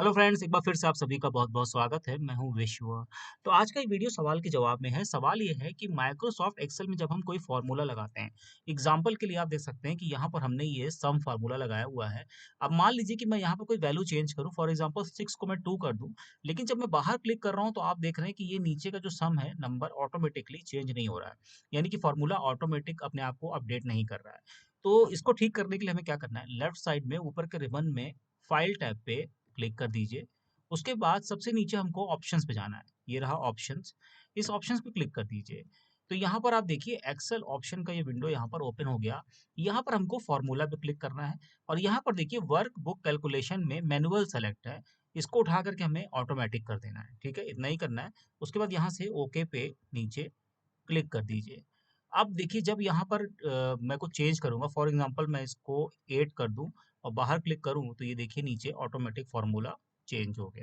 Hello friends, एक बार फिर से आप सभी का बहुत-बहुत स्वागत है। मैं हूँ विश्व। तो आज का ये वीडियो सवाल के जवाब में है। सवाल ये है कि माइक्रोसॉफ्ट एक्सेल में जब हम कोई फ़ॉर्मूला लगाते हैं, एग्ज़ाम्पल के लिए आप देख सकते हैं कि यहाँ पर हमने ये सम फ़ॉर्मूला लगाया हुआ है। अब मान लीजिए कि मैं यहाँ पर कोई वैल्यू चेंज करूँ, फॉर एग्ज़ाम्पल 6 को मैं 2 कर दूँ, लेकिन जब मैं बाहर क्लिक कर रहा हूँ तो आप देख रहे हैं कि ये नीचे का जो सम है, नंबर ऑटोमैटिकली चेंज नहीं हो रहा है। यानी कि फ़ॉर्मूला ऑटोमैटिक अपने आप को अपडेट नहीं कर रहा है। तो इसको ठीक करने के लिए हमें क्या करना है, लेफ्ट साइड में ऊपर के रिबन में फ़ाइल टैब पे क्लिक कर दीजिए। उसके बाद सबसे नीचे हमको ऑप्शंस पे जाना है। ये रहा ऑप्शंस, इस ऑप्शंस पे क्लिक कर दीजिए। तो यहाँ पर आप देखिए एक्सेल ऑप्शन का ये विंडो यहाँ पर ओपन हो गया। यहाँ पर हमको फ़ॉर्मूला पे क्लिक करना है और यहाँ पर देखिए वर्कबुक कैलकुलेशन में मैनुअल सेलेक्ट है। इसको उठा करके हमें ऑटोमैटिक कर देना है, ठीक है? इतना ही करना है। उसके बाद यहाँ से ओके पे नीचे क्लिक कर दीजिए। अब देखिए जब यहाँ पर मैं कुछ चेंज करूँगा, फॉर एग्ज़ाम्पल मैं इसको 8 कर दूँ और बाहर क्लिक करूँ तो ये देखिए नीचे ऑटोमैटिक फ़ॉर्मूला चेंज हो गया।